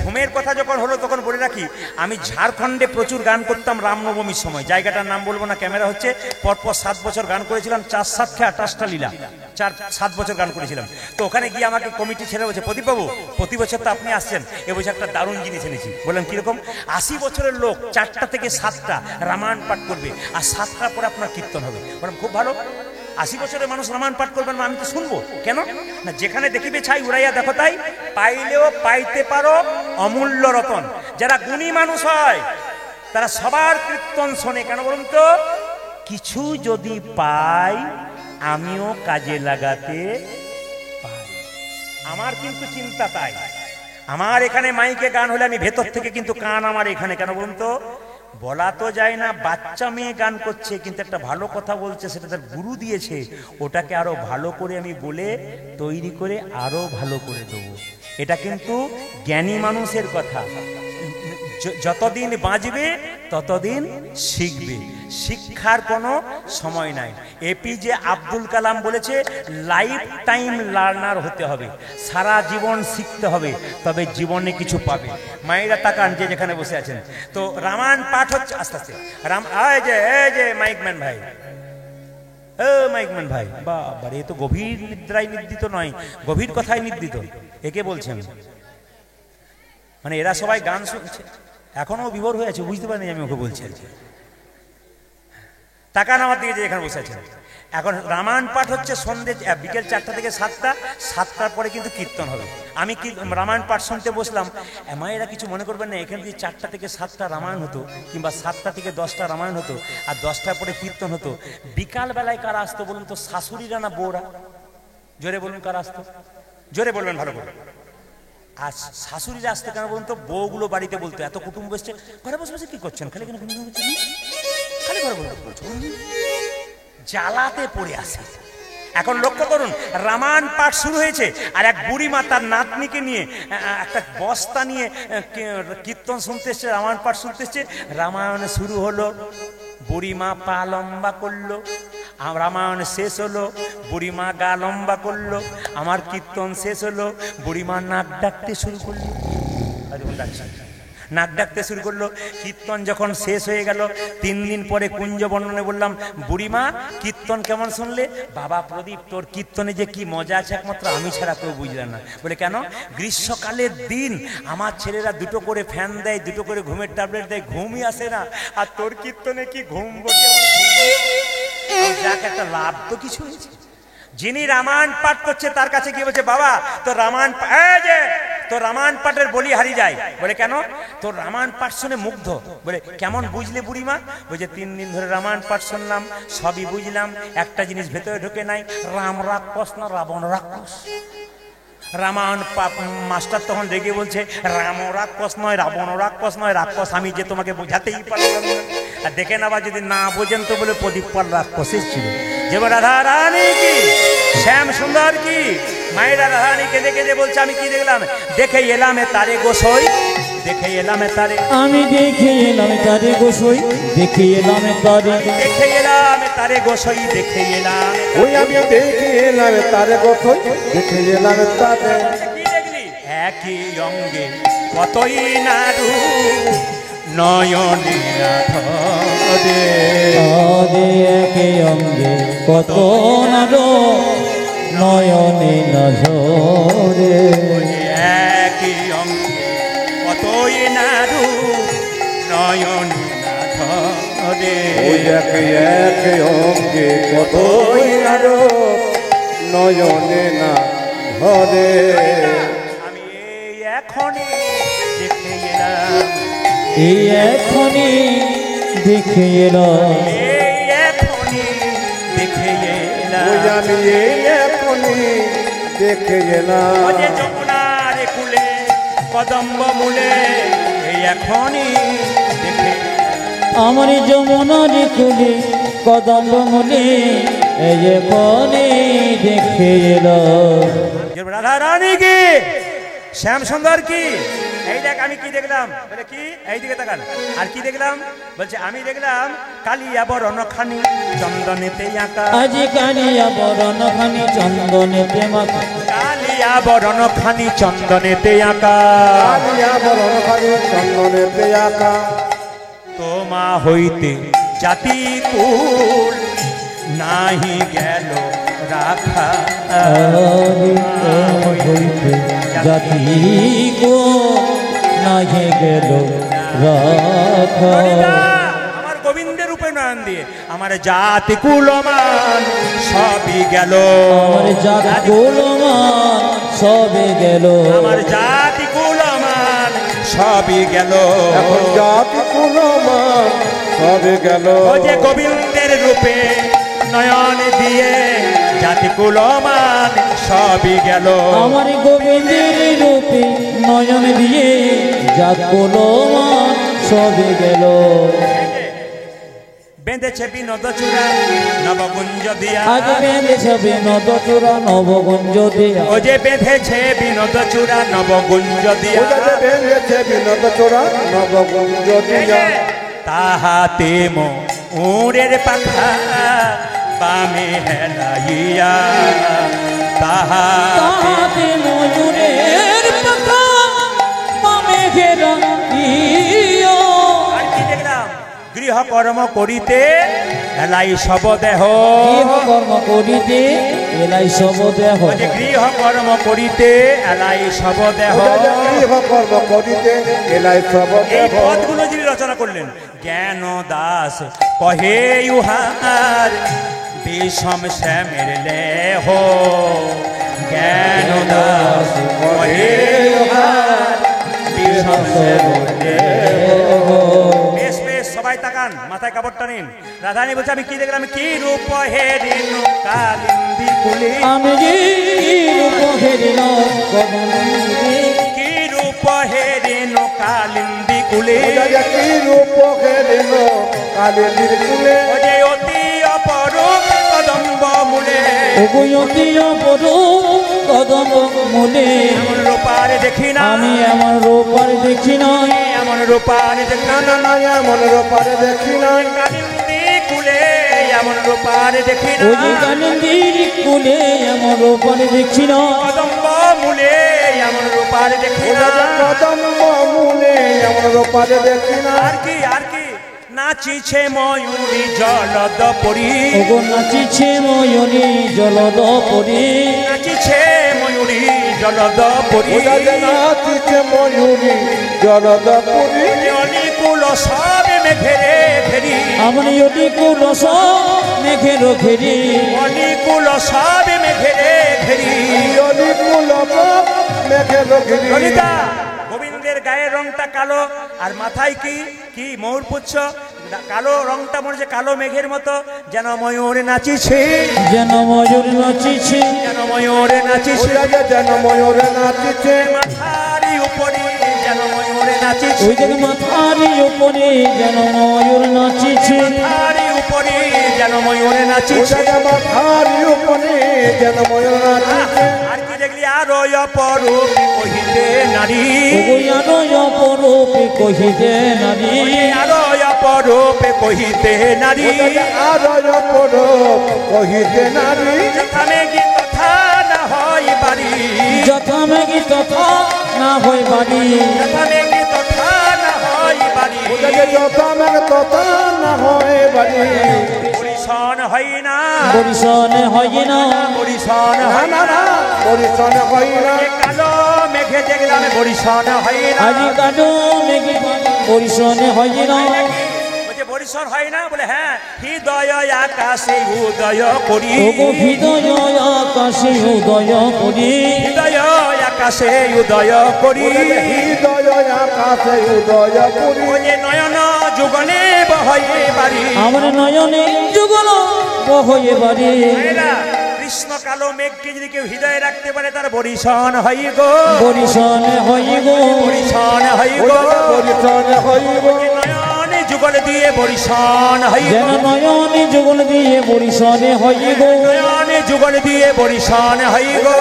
ঘুমের কথা যখন হলো তখন বলে রাখি, আমি ঝাড়খণ্ডে প্রচুর গান করতাম রামনবমীর সময়। জায়গাটার নাম বলবো না, ক্যামেরা হচ্ছে। পরপর 7 বছর গান করেছিলাম, 4-7 28টা লীলা, 4-7 বছর গান করেছিলাম। তো ওখানে গিয়ে আমাকে কমিটি ছেড়ে বলছে প্রদীপবাবু, প্রতি বছর তো আপনি আসছেন, এবছর একটা দারুণ জিনিস এনেছি। বললাম কিরকম? 80 বছরের লোক 4টা থেকে 7টা রামায়ণ পাঠ করবে, আর 7টার পরে আপনার কীর্তন হবে। বললাম খুব ভালো। 80 বছরের মানুষ রামায়ণ পাঠ করবেন, আমি তো শুনবো কেন না? যেখানে দেখিবে ছাই উড়াইয়া দেখো তাই, পাইলেও পাইতে পারো অমূল্য রতন। যারা গুণী মানুষ হয় তারা সবার কীর্তন শোনে। কেন বলুন তো? কিছু যদি পাই আমিও কাজে লাগাতে পারি। আমার কিন্তু চিন্তা তাই। আমার এখানে মাইকে গান হলে আমি ভেতর থেকে কিন্তু কান আমার এখানে। কেন বলুন তো? বলা তো যায় না, বাচ্চা মেয়ে গান করছে কিন্তু একটা ভালো কথা বলছে, সেটা তার গুরু দিয়েছে, ওটাকে আরো ভালো করে আমি বলে তৈরি করে আরো ভালো করে দেবো। এটা কিন্তু জ্ঞানী মানুষের কথা। যতদিন বাঁচবে ততদিন শিখবে, শিক্ষার কোনো সময় নাই। এপিজে আব্দুল কালাম বলেছে লাইফ টাইম লার্নার হতে হবে, সারা জীবন শিখতে হবে, তবে জীবনে কিছু পাবে। মায়েরা তাকান যে যেখানে বসে আছেন। তো রামায়ণ পাঠ হচ্ছে আস্তে আস্তে। এই যে মাইকম্যান ভাই, মাইকম্যান ভাই, বাবারে, এ তো গভীর নিদ্রায় নিদ্রিত নয়, গভীর কথায় নিদ্রিত। একে বলছেন মানে এরা সবাই গান শুনছে, এখনো বিভোর হয়ে আছে, বুঝতে পারেনি আমি ওকে বলছি আর কি। তাকান আমার দিকে যে এখানে বসে আছেন। এখন রামায়ণ পাঠ হচ্ছে সন্ধ্যে বিকেল 4টা থেকে 7টা, 7টার পরে কিন্তু কীর্তন হবে। আমি কি রামায়ণ পাঠ শুনতে বসলাম, মায়েরা কিছু মনে করবেন না, এখানে যদি 4টা থেকে 7টা রামায়ণ হতো, কিংবা 7টা থেকে 10টা রামায়ণ হতো, আর 10টার পরে কীর্তন হতো, বিকাল বেলায় কারা আসতো বলুন তো? শাশুড়িরা না বউরা? জোরে বলুন কারা আসতো? জোরে বলবেন ভালো করে। আর শাশুড়িরা আসতে কেন বলুন তো? বউগুলো বাড়িতে বলতো এত কুটুম্ব এসছে, ঘরে বসে বসে কি করছেন, খালি কেন খালি ঘরে বসে জ্বালাতে পড়ে আসে। এখন লক্ষ্য করুন, রামায়ণ পাঠ শুরু হয়েছে, আর এক বুড়িমা তার নাতনিকে নিয়ে একটা বস্তা নিয়ে কীর্তন শুনতে এসছে, রামায়ণ পাঠ শুনতে এসছে। রামায়ণ শুরু হলো, বুড়িমা পা লম্বা করলো, রামায়ণ শেষ হলো, বুড়িমা গা লম্বা করলো, আমার কীর্তন শেষ হলো, বুড়িমা নাক ডাকতে শুরু করলো, নাক ডাকতে শুরু করলো। কীর্তন যখন শেষ হয়ে গেল, 3 দিন পরে কুঞ্জ বর্ণনে বললাম, বুড়িমা কীর্তন কেমন শুনলে? বাবা প্রদীপ, তোর কীর্তনে যে কি মজা আছে একমাত্র আমি ছাড়া কেউ বুঝলেন না। বলে কেন? গ্রীষ্মকালের দিন আমার ছেলেরা 2টো করে ফ্যান দেয়, 2টো করে ঘুমের ট্যাবলেট দেয়, ঘুমই আসে না, আর তোর কীর্তনে কি ঘুম বসে? যাক, একটা লাভ তো কিছু হয়েছে। যিনি রামায়ণ পাঠ করছে তার কাছে গিয়ে বলছে, বাবা তোর রামায়ণ তোর রামায়ণ পাঠের বলি হারিয়ে যায়। বলে কেন? তোর রামায়ণ পাঠ শুনে মুগ্ধ। বলে কেমন বুঝলে বুড়িমা? বলছে 3 দিন ধরে রামায়ণ পাঠ শুনলাম, সবই বুঝলাম, একটা জিনিস ভেতরে ঢোকে নাই, রাম রাক্ষস না রাবণ রাক্ষস। রামায়ণ মাস্টার তখন রেগে বলছে, রাম রাক্ষস নয়, রাবণ রাক্ষস নয়, রাক্ষস আমি যে তোমাকে বোঝাতেই পারলাম না। আর দেখে নেবা যদি না বোঝেন তো বলে প্রদীপ পাল রাক্ষসের ছিল। যে রাধা রানী কি, শ্যাম সুন্দর কি, মায়েরা রাধারানী কেঁদে কেঁদে বলছে আমি কি দেখলাম, দেখে এলাম তারে গোসই, দেখে এলাম তারে, আমি দেখে এলাম তারে গোসই, দেখে এলাম তারে, দেখে এলাম তারে গোসই, দেখে এলাম। ওই আমি দেখে এলাম তারে গোসই, দেখে এলাম তারে। কি দেখলি? একই অঙ্গে কতই না রূপ, নয়নে না ধরে। আরে একে অঙ্গে কত নারো, নয়নে না ঝরে। একই অঙ্গে কতই না রূপ, নয়নে না ধরে। ওই একে একে অঙ্গে কতই আরো, নয়নে না ধরে। আমি এই এখনই দেখে এলাম, এই এখনই দেখে এলাম, এই এখনই দেখে এলাম। ওই আমি এই এখনই দেখে গেলাম। অজে যমুনার কুলে কদম্ব মূলে, এই এখনই দেখে আমার যমুনার কুলে কদম্ব মূলে, এই এখনই দেখে এলাম। রাধা রানী কি, শ্যাম সুন্দর কি, এই দেখ আমি কি দেখলাম, বলে কি, এই দিকে তাকান। আর কি দেখলাম, বলছে আমি দেখলাম কালিয়া বরণ খানি চন্দনেতে আঁকা, আজি কালিয়া বরণ খানি চন্দনেতে মাখা, কালিয়া বরণ খানি চন্দনেতে আঁকা। কালিয়া বরণ খানি চন্দনেতে আঁকা। তোমা হইতে জাতি কুল নাহি গেল রাখা, হইতে জাতি গো নাহি গেল রাখা। হরিদা, আমার গোবিন্দের রূপে নয়ন দিয়ে আমার জাতি কুলমান সবই গেল, আমার জাতি কুলমান সবে গেল, আমার জাতি কুলমান সবই গেল। এখন জাতি কুলমান সবে গেল। ও যে গোবিন্দের রূপে নয়ন দিয়ে জাতি কুলমান সবই গেল। আমার গোবিন্দের রূপে নয়ন দিয়ে জাতি কুলমান সবে গেল। বেঁধেছে বিনোদ চূড়া নবগুঞ্জ দিয়া, আজ বেঁধেছে বিনোদ চূড়া নবগুঞ্জ দিয়া, ও যে বেঁধেছে বিনোদ চূড়া নবগুঞ্জ দিয়া, ওটা যে বেঁধেছে বিনোদ চূড়া নবগুঞ্জ দিয়া। তাহাতে মোরের পাখা বামে হেলাইয়া, তাহাতে ময়ূরের পাখা বামে ঘেরাইয়া। আর কি দেখলাম, গৃহকর্ম করিতে এলাই সব দেহ, গৃহকর্ম করিতে এলাই সব দেহ, ও যে গৃহকর্ম করিতে এলাই সব দেহ। ওটা যে গৃহকর্ম করিতে এলাই সব এই দেহ। পদগুলো যিনি রচনা করলেন, জ্ঞান দাস কহে ইউহার বিষম শ্যামের লেহ, জ্ঞান দাস কহে ইউহার বিষম শ্যামের লেহ। বেশ বেশ, সবাই তাকান, মাথায় কাপড়টা নিন। রাধারানী বলছে আমি কি দেখলাম, কি রূপ হে রেণু কালিন্দী কুলি, আমি যে রূপ হেরিল কবন্দে, কি রূপ হে রেণু কালিন্দী কুলি, ওটা যে কি রূপ খেলিল কালিন্দীর কুলে। ও যে অতি অপরূপ কদম্ব মূলে, উভয়তীয় পদু কদম মূলে, এমন রূপার দেখি না, আমি এমন রূপার দেখি নাই, এমন রূপার দেখি না না, না না এমন রূপারে দেখি নাই। কালিন্দী কুলে এমন রূপার দেখি না, ওই কালিন্দীর কুলে এমন রূপার দেখি না, কদম্ব মূলে এমন রূপার দেখি ওটা না। যে কদম্ব মূলে এমন রূপারে দেখি না। আর কি আর কি, নাচিছে ময়ূরী জলদ পরি, ওগো নাচিছে ময়ূরী জলদ পরি, নাচিছে ময়ূরী জলদ পরি, ওটা যে নাচিছে ময়ূরী জলদ পুরী। অলিকুল সব মেঘেরে ঘেরি, আমার অতি কুলস মেঘের ঘেরি, অলিকুল সব মেঘেরে ঘেরি। অলিকুল মেঘের ঘিরি। ললিতা, গোবিন্দের গায়ের রংটা কালো আর মাথায় কি কি ময়ূর পুচ্ছ, কালো রংটা মনে হচ্ছে কালো মেঘের মতো, যেন ময়ূর নাচিছে, যেন ময়ূর নাচিছে, যেন ময়ূর নাচিছে। ওটা যে যেন ময়ূরে নাচিছে। মাথারি উপরে যেন ময়ূর নাচিছে, ওই দেখ মাথারি উপরে যেন ময়ূর নাচিছে, মাথারি উপরে যেন ময়ূরে নাচিছে। ওটা মাথার উপরে যেন ময়ূর নাচিছে। আর কি দেখলি আরো অপরূপী কহিতে নারী, আরো অপরূপে কহিতে নারী, আরো অপরূপে কহিতে নারী, আরো অপরূপ কহিতে নারী। যথা মেঘি তথা না হয় বাড়ি, যথা মেঘি তথা না হয় বাড়ি, যথা মেঘি তথা না হয় বাড়ি। ওটাকে যথা মেঘ তথা না হয় বাড়ি। পরিশন হয় না, পরিশন হয় না, পরিশন না হয় না না, না পরিশ্রম হয় না। কালো মেঘে দেখলাম পরিশন হয় না। আজি কালো মেঘি পরিশন হয় না। বলছে পরিশন হয় না, বলে হ্যাঁ হৃদয় আকাশে উদয় করি, ওগো হৃদয় আকাশে উদয় করি, হৃদয় আকাশে উদয় করি। হৃদয় আকাশে উদয় করি। ওই নয়ন যুগনে বহয়ে বাড়ি, আমার নয়নে যুগল বহয়ে বাড়ি। এরা কৃষ্ণ কালো মেঘকে যদি কেউ হৃদয়ে রাখতে পারে তার বরিশন হই গো, পরিশন হয় গো, বরিশন হই গো। পরিশ্রম হইব। নয়নে যুগল দিয়ে বরিশন হই যেন গো, নয়নে যুগল দিয়ে পরিশনে হয় গো। নয়নে যুগল দিয়ে বরিশন হই গো।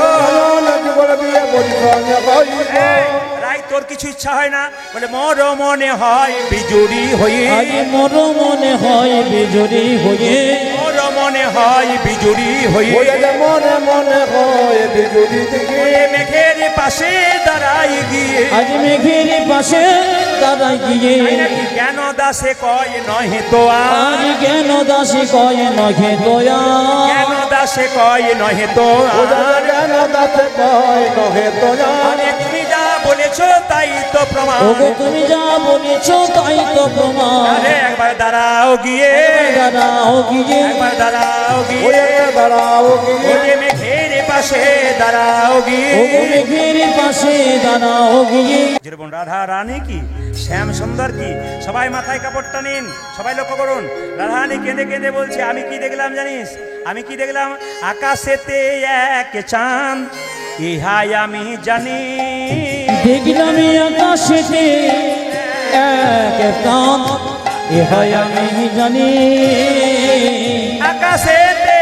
জীবন দিয়ে পরিশ্রম হইব। এই, রাই তোর কিছু ইচ্ছা হয় না, বলে মোর মনে হয় বিজুড়ি হয়ে, আজ মর মনে হয় বিজুরি হয়ে, মোর মনে হয় বিজুড়ি হয়ে। ওটাকে মনে মনে হয় বিজুড়ি দিকে। মেঘের পাশে দাঁড়াই গিয়ে, আজ মেঘের পাশে দাঁড়াই গিয়ে, কেন দাসে কয় নহে তো আজ জ্ঞান দাসী কয় নহে দয়া, কেন দাসে কয় নহে তো ওটাকে জ্ঞান দাসে কয় নহে দয়া। আরে তুমি যা বলেছো তাই তো প্রমাণ। ওগো তুমি যা বলেছো তাই তো প্রমাণ। আরে একবার দাঁড়াও গিয়ে, দাঁড়াও গিয়ে, একবার দাঁড়াও গিয়ে, ওটাকে দাঁড়াও গিয়ে। ওই মেঘের পাশে দাঁড়াও গিয়ে। ওগো মেঘের পাশে দাঁড়াও গিয়ে। যেরকম রাধা রানী কি শ্যাম সুন্দর কি, সবাই মাথায় কাপড়টা নিন, সবাই লক্ষ্য করুন। রাধা রানী কেঁদে কেঁদে বলছে আমি কি দেখলাম জানিস, আমি কি দেখলাম? আকাশেতে এক চাঁদ ইহাই আমি জানি, দেখলাম আকাশেতে এক চাঁদ ইহাই আমি জানি, আকাশেতে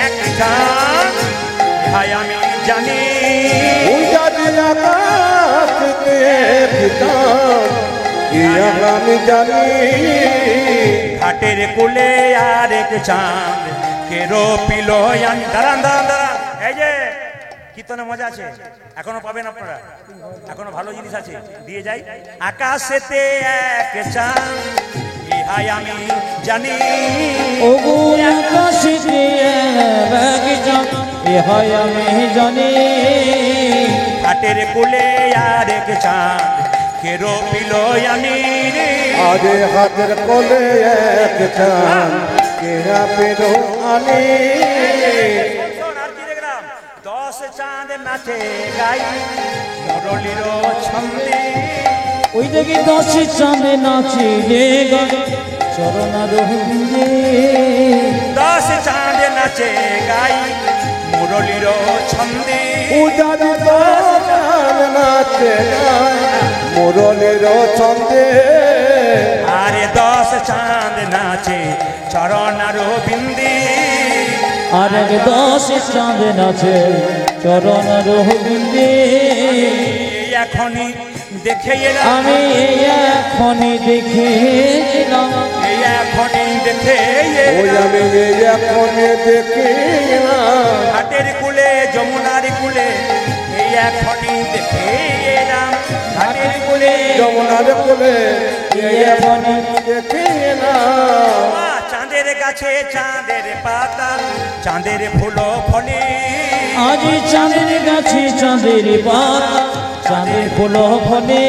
এক চাঁদ ইহাই আমি জানি। উজাদি আকাশে পিতাম আমি জানি। ঘাটের কোলে আর এক চাঁদ কেরো পিলো আনি। দাঁড়ান দাঁড়ান দাঁড়ান, এই যে কীর্তনে মজা আছে, এখনো পাবেন আপনারা, এখনো ভালো জিনিস আছে, দিয়ে যাই। আকাশেতে এক চাঁদ ইহাই আমি জানি, ওগো আকাশেতে এক চাঁদ ইহাই আমি জানি, ঘাটের কোলে আর এক চাঁদ কেরো পিলো আনি রে। আরে হাতের কোলে এক চাঁদ কেরা পেরো আনি। শোন, আর কি দেখলাম? 10 চাঁদ নাচে গাই মুরলির ছন্দে, ওই দেখি 10 চাঁদ নাচে রে গায় চরণার বিন্দে, 10 চাঁদ নাচে গাই মুরলির ছন্দে। উজাদি চাঁদ নাচে গায় মুরলির ছন্দে। আরে 10 চাঁদ নাচে চরণার বিন্দে। আর এক 10 চাঁদ নাচে চরণার বিন্দে। এখনই দেখে এলাম, আমি এখনই দেখেছিলাম, এখনই দেখে ওই এলাম। আমি এখন দেখি না। ঘাটের কুলে যমুনার কুলে এই এখনই দেখে এলাম। ঘাটের কুলে যমুনার কোলে এখনই দেখি না। চাঁদের গাছে চাঁদের পাতা চাঁদের ফুলো ফলে। আজ চাঁদের গাছে চাঁদের পাতা চাঁদের ফুল ফলে।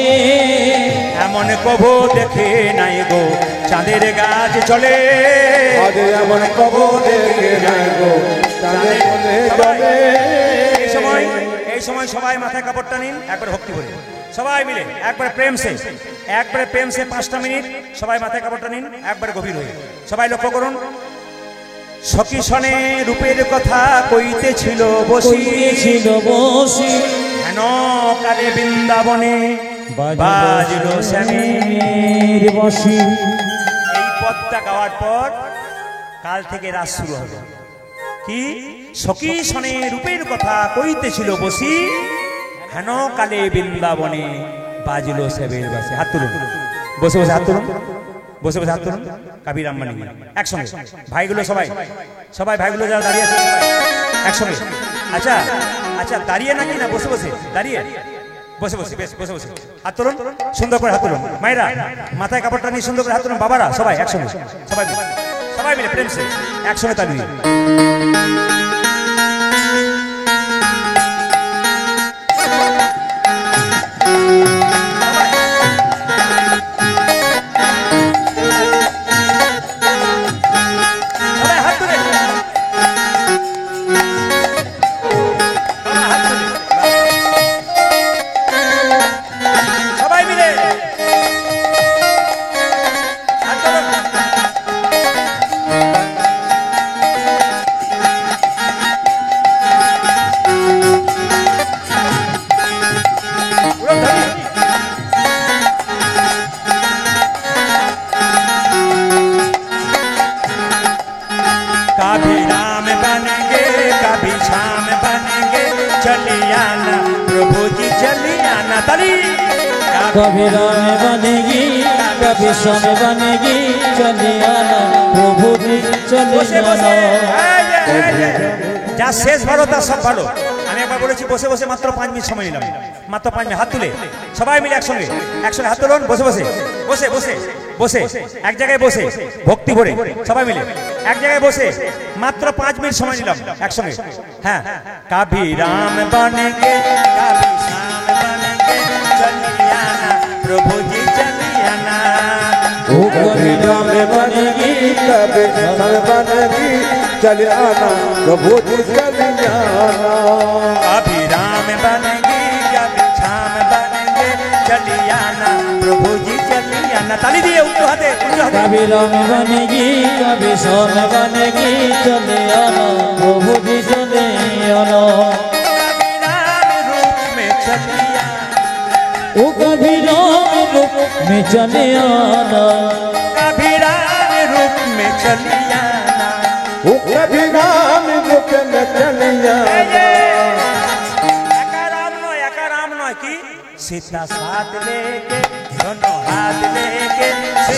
এমন কবু দেখে নাই গো চাঁদের গাছ চলে। আজ এমন কবু দেখে নাই গো চাঁদের কোলে চলে। এই সময় সবাই মাথায় কাপড়টা নিন, একবার ভক্তি বলি সবাই মিলে, একবারে প্রেম সে 5টা মিনিট সবাই মাথায় কাপড়টা নিন, একবারে গভীর হয়ে সবাই লক্ষ্য করুন। সখী সনে রূপের কথা কইতেছিল বসি, ছিল বসি হেন কালে বৃন্দাবনে বাজলো শ্যামের বসি। এই পদটা গাওয়ার পর কাল থেকে রাত শুরু হবে। কি সখী সনে রূপের কথা কইতেছিল বসি, হেন কালে বৃন্দাবনে বাজলো সেবের বাসে। হাত তুলুন, বসে বসে হাত তুলুন, বসে বসে হাত তুলুন। কাবির আম্বানি একসঙ্গে, ভাইগুলো সবাই সবাই ভাইগুলো যারা দাঁড়িয়ে আছে একসঙ্গে। আচ্ছা আচ্ছা, দাঁড়িয়ে নাকি না বসে বসে? দাঁড়িয়ে, বসে বসে, বেশ বসে বসে হাত তুলুন, সুন্দর করে হাত তুলুন। মায়েরা মাথায় কাপড়টা নিয়ে সুন্দর করে হাত তুলুন। বাবারা সবাই একসঙ্গে, সবাই মিলে, সবাই মিলে প্রেম সে একসঙ্গে তালি দিন। कभी राम बनेंगे कभी श्याम बनेंगे, चली आना प्रभु जी चली आना। तली कभी राम बनेगी कभी श्याम बनेगी, चले आना प्रभु जी चले आना। যা শেষ ভালো তার সব ভালো। আমি একবার বলেছি বসে বসে মাত্র 5 মিনিট সময় নিলাম, মাত্র 5 মিনিট। হাত তুলে সবাই মিলে একসঙ্গে, একসঙ্গে হাত তুলুন। বসে বসে বসে বসে বসে এক জায়গায় বসে ভক্তি ভরে সবাই মিলে এক জায়গায় বসে মাত্র 5 মিনিট সময় নিলাম একসঙ্গে। হ্যাঁ, কবি রাম বনেঙ্গে কবি শ্যাম বনেঙ্গে, চলি আনা প্রভু জি চলি আনা। ओ कभी राम बनेगी कभी श्याम बनेगी, चले आना प्रभु जी चले आना। कभी राम बनेंगे कभी श्याम बनेंगे, चली आना प्रभु जी चली आना। ताली दिए उल्टो हाथे, उल्टो हाथे। कभी राम बनेगी कभी श्याम बनेगी, चले आना प्रभु जी चले आना। कभी राम रूप में चली आना, ओ कभी राम रूप में चले आना। कभी राम रूप में चली आना। ओ कभी राम रूप में चले आना। एका राम नय की सीता साथ लेके दोनों हाथ लेके,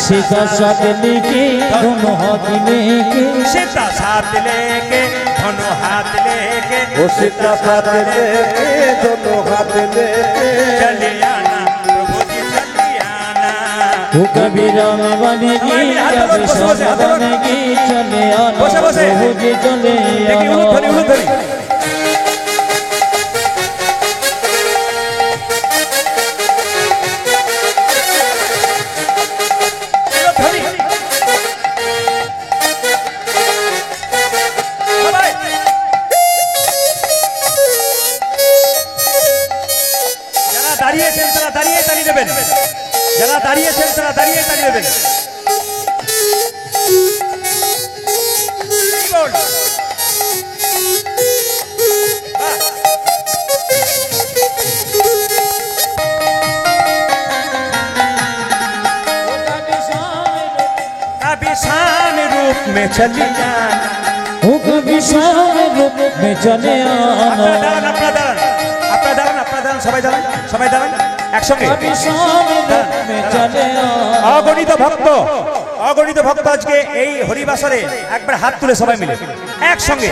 सीता साथ लेके दोनों हाथ लेके, सीता साथ लेके दोनों हाथ लेके, ओ सीता साथ लेके दोनों हाथ लेके, चली आना प्रभु जी चली आना। तू कभी राम बनेगी कभी श्याम बनेगी, चले आना प्रभु जी चले आना। দাঁড়িয়েছেন তারা দাঁড়িয়ে তালি দেবেন, যারা দাঁড়িয়েছেন তারা দাঁড়িয়ে তালি দেবেন। कभी श्याम रूप में चली आना, ओ कभी श्याम रूप में चले आना। আপনারা দাঁড়ান, আপনারা দাঁড়ান, আপনারা দাঁড়ান, সবাই দাঁড়ান, সবাই দাঁড়ান একসঙ্গে। कभी श्याम रूप में चले आना। অগণিত ভক্ত, অগণিত ভক্ত আজকে এই হরিবাসরে একবার হাত তুলে সবাই মিলে একসঙ্গে